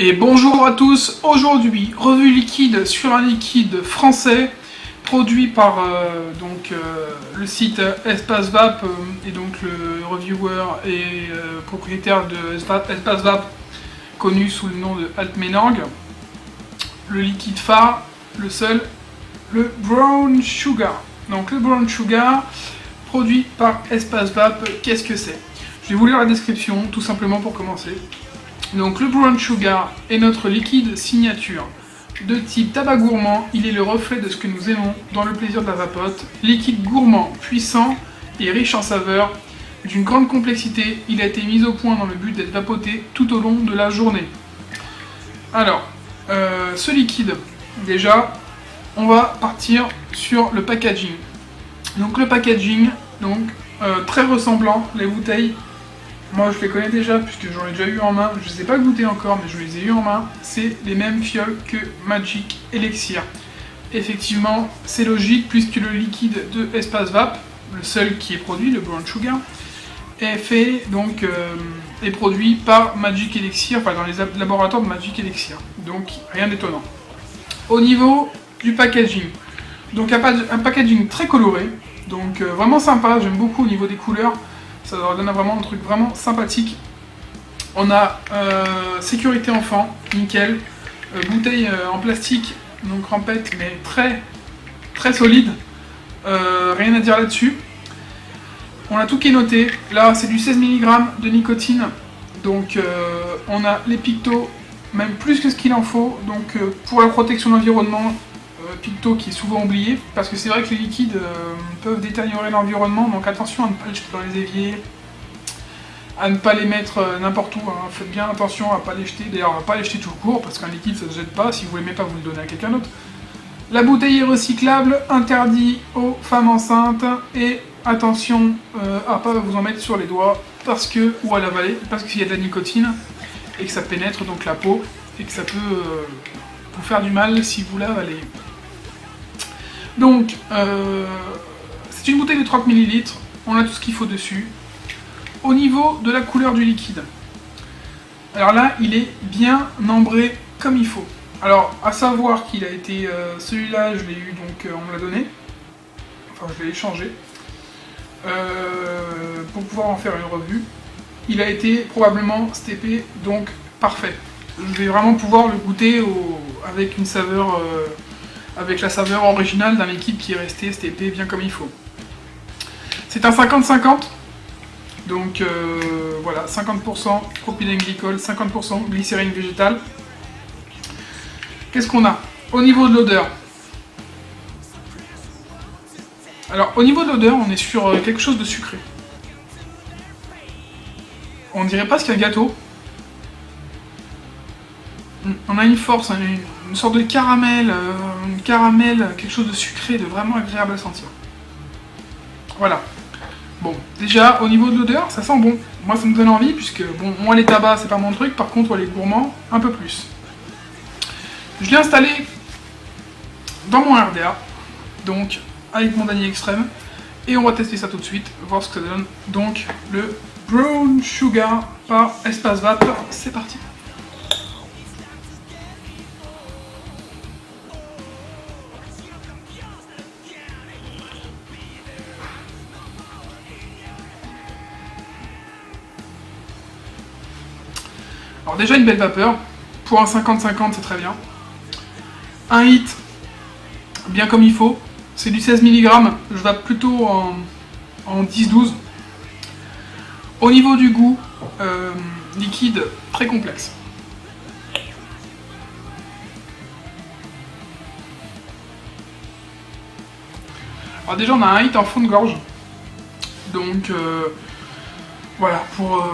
Et bonjour à tous, aujourd'hui, revue liquide sur un liquide français produit par le site Espace Vap et donc le reviewer et propriétaire de Espace Vap connu sous le nom de Altmenorg. Le liquide phare, le seul, le Brown Sugar. Donc le Brown Sugar produit par Espace Vap, qu'est-ce que c'est? Je vais vous lire la description tout simplement pour commencer. Donc le Brown Sugar est notre liquide signature. De type tabac gourmand, il est le reflet de ce que nous aimons dans le plaisir de la vapote. Liquide gourmand, puissant et riche en saveurs, d'une grande complexité, il a été mis au point dans le but d'être vapoté tout au long de la journée. Alors, ce liquide, déjà, on va partir sur le packaging. Donc le packaging, très ressemblant, les bouteilles. Moi je les connais déjà puisque j'en ai déjà eu en main, je ne les ai pas goûtés encore mais je les ai eu en main, c'est les mêmes fioles que Magic Elixir. Effectivement c'est logique puisque le liquide de Espace Vap, le seul qui est produit, le Brown Sugar, est produit par Magic Elixir, enfin dans les laboratoires de Magic Elixir, donc rien d'étonnant. Au niveau du packaging, donc un packaging très coloré, donc vraiment sympa, j'aime beaucoup au niveau des couleurs. Ça leur donne vraiment un truc vraiment sympathique. On a sécurité enfant, nickel. Bouteille en plastique, donc rampette, mais très solide. Rien à dire là-dessus. On a tout qui est noté. Là, c'est du 16 mg de nicotine. Donc, on a les pictos, même plus que ce qu'il en faut. Donc, pour la protection de l'environnement, picto qui est souvent oublié, parce que c'est vrai que les liquides peuvent détériorer l'environnement, donc attention à ne pas les jeter dans les éviers, à ne pas les mettre n'importe où, hein. Faites bien attention à ne pas les jeter, d'ailleurs on va pas les jeter tout court, parce qu'un liquide ça ne se jette pas, si vous l'aimez pas vous le donnez à quelqu'un d'autre. La bouteille est recyclable, interdit aux femmes enceintes, et attention à pas vous en mettre sur les doigts, ou à l'avaler, parce qu'il y a de la nicotine, et que ça pénètre donc la peau, et que ça peut vous faire du mal si vous l'avalez. Donc, c'est une bouteille de 30 ml, on a tout ce qu'il faut dessus. Au niveau de la couleur du liquide, alors là, il est bien ambré comme il faut. Alors, à savoir qu'il a été, celui-là, je l'ai eu, donc on me l'a donné. Enfin, je l'ai échangé. Pour pouvoir en faire une revue. Il a été probablement steppé, donc parfait. Je vais vraiment pouvoir le goûter avec une saveur... avec la saveur originale d'un liquide qui est resté steppé bien comme il faut. C'est un 50-50, donc voilà, 50% propylène glycol, 50% glycérine végétale. Qu'est-ce qu'on a au niveau de l'odeur? Alors au niveau de l'odeur, on est sur quelque chose de sucré. On dirait pas qu'il y a un gâteau. On a une force, une sorte de caramel, quelque chose de sucré, de vraiment agréable à sentir. Voilà. Bon, déjà, au niveau de l'odeur, ça sent bon. Moi, ça me donne envie, puisque, bon, moi, les tabacs, c'est pas mon truc, par contre, les gourmands, un peu plus. Je l'ai installé dans mon RDA, donc, avec mon Dany Extreme, et on va tester ça tout de suite, voir ce que ça donne. Donc, le Brown Sugar par Espace Vap, c'est parti. Alors déjà une belle vapeur, pour un 50-50 c'est très bien. Un hit, bien comme il faut, c'est du 16 mg, je vape plutôt en 10-12. Au niveau du goût, liquide très complexe. Alors déjà on a un hit en fond de gorge, donc voilà, pour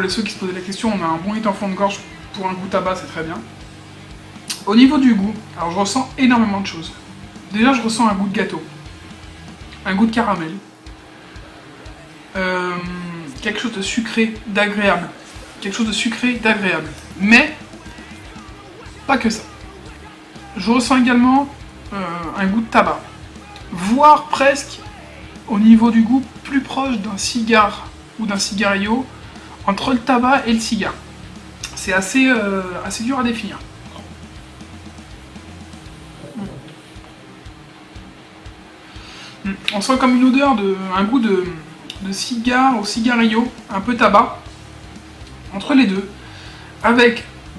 ceux qui se posaient la question, on a un bon hit en fond de gorge pour un goût tabac, c'est très bien. Au niveau du goût, alors je ressens énormément de choses. Déjà, je ressens un goût de gâteau, un goût de caramel, quelque chose de sucré, d'agréable, mais pas que ça. Je ressens également un goût de tabac, voire presque au niveau du goût plus proche d'un cigare ou d'un cigarillo, entre le tabac et le cigare. c'est assez dur à définir. On sent comme une odeur, un goût de cigare au cigarillo, un peu tabac, entre les deux,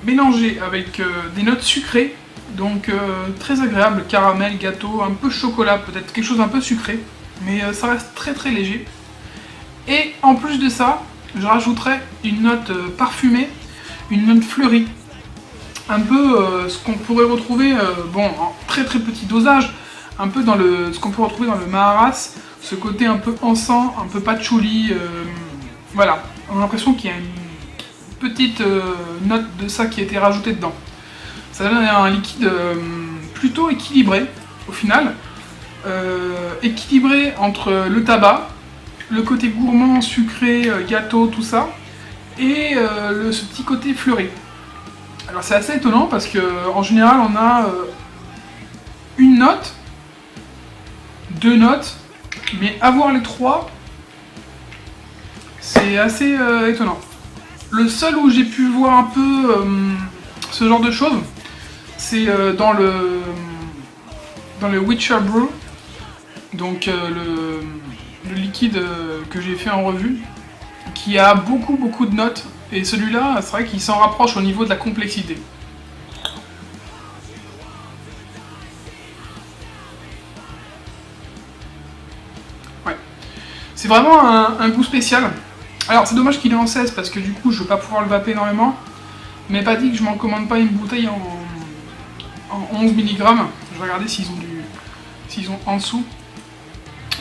mélangé avec des notes sucrées, donc très agréable, caramel, gâteau, un peu chocolat, peut-être quelque chose un peu sucré, mais ça reste très très léger. Et en plus de ça, je rajouterais une note parfumée, une note fleurie, un peu ce qu'on pourrait retrouver, en très très petit dosage, un peu dans ce qu'on peut retrouver dans le Maharas, ce côté un peu encens, un peu patchouli, voilà, on a l'impression qu'il y a une petite note de ça qui a été rajoutée dedans. Ça donne un liquide plutôt équilibré, au final, équilibré entre le tabac, le côté gourmand, sucré, gâteau, tout ça, et ce petit côté fleuri. Alors c'est assez étonnant parce que en général on a une note, deux notes, mais avoir les trois, c'est assez étonnant. Le seul où j'ai pu voir un peu ce genre de choses, c'est dans le Witcher Brew, donc le liquide que j'ai fait en revue, qui a beaucoup de notes, et celui-là, c'est vrai qu'il s'en rapproche au niveau de la complexité. Ouais. C'est vraiment un goût spécial. Alors c'est dommage qu'il est en 16 parce que du coup je vais pas pouvoir le vaper énormément, mais pas dit que je m'en commande pas une bouteille en 11 mg. Je vais regarder s'ils ont en dessous.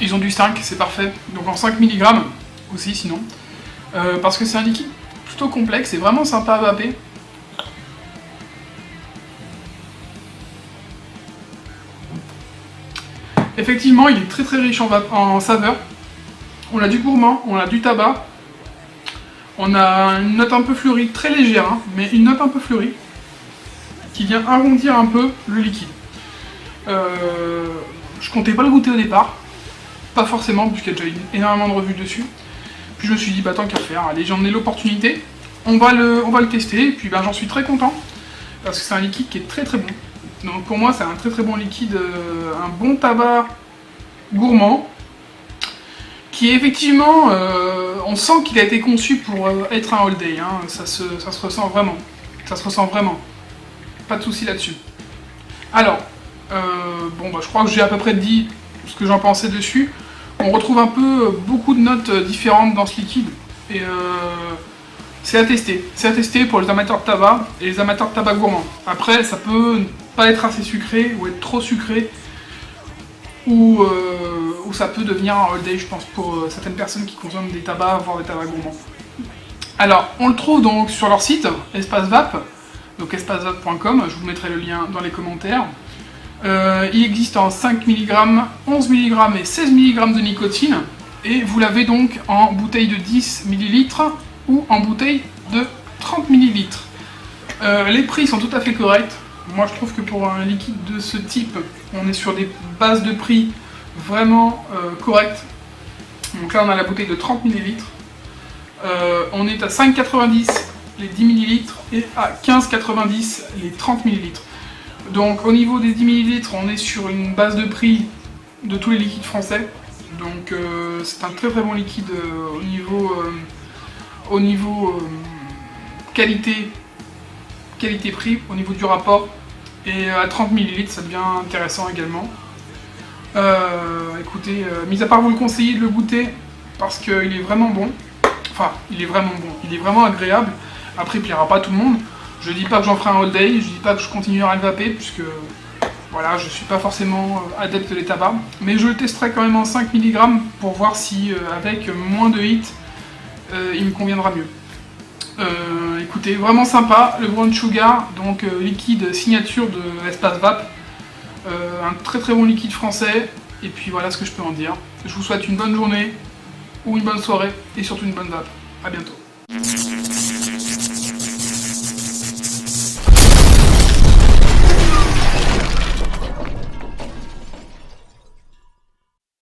Ils ont du 5, c'est parfait. Donc en 5 mg aussi sinon. Parce que c'est un liquide plutôt complexe et vraiment sympa à vaper. Effectivement, il est très très riche en saveurs. On a du gourmand, on a du tabac. On a une note un peu fleurie, très légère, hein, mais une note un peu fleurie, qui vient arrondir un peu le liquide. Je comptais pas le goûter au départ, pas forcément, puisqu'il y a déjà énormément de revues dessus. Puis je me suis dit, bah tant qu'à faire, allez, j'en ai l'opportunité, on va le tester, et puis j'en suis très content, parce que c'est un liquide qui est très très bon. Donc pour moi, c'est un très très bon liquide, un bon tabac gourmand, qui est effectivement, on sent qu'il a été conçu pour être un all day, hein. Ça se ressent vraiment, pas de souci là-dessus. Alors, je crois que j'ai à peu près dit ce que j'en pensais dessus. On retrouve un peu beaucoup de notes différentes dans ce liquide, et c'est à tester pour les amateurs de tabac et les amateurs de tabac gourmand. Après, ça peut pas être assez sucré ou être trop sucré, ou ça peut devenir un all day, je pense, pour certaines personnes qui consomment des tabacs, voire des tabacs gourmands. Alors, on le trouve donc sur leur site, Espace Vape, donc espacevap.com, je vous mettrai le lien dans les commentaires. Il existe en 5 mg, 11 mg et 16 mg de nicotine, et vous l'avez donc en bouteille de 10 ml ou en bouteille de 30 ml. Les prix sont tout à fait corrects. Moi je trouve que pour un liquide de ce type, on est sur des bases de prix vraiment correctes. Donc là on a la bouteille de 30 ml. On est à 5,90 les 10 ml et à 15,90 les 30 ml. Donc au niveau des 10 ml, on est sur une base de prix de tous les liquides français. Donc c'est un très très bon liquide au niveau qualité-prix, au niveau du rapport. Et à 30 ml, ça devient intéressant également. Écoutez, mis à part vous le conseiller de le goûter, parce qu'il est vraiment bon. Enfin, il est vraiment agréable. Après, il plaira pas à tout le monde. Je dis pas que j'en ferai un all day, je dis pas que je continuerai à le vaper, puisque voilà, je suis pas forcément adepte des tabacs. Mais je le testerai quand même en 5 mg pour voir si, avec moins de hits, il me conviendra mieux. Écoutez, vraiment sympa, le Brown Sugar, donc liquide signature de Espace Vape. Un très très bon liquide français, et puis voilà ce que je peux en dire. Je vous souhaite une bonne journée, ou une bonne soirée, et surtout une bonne vape. A bientôt.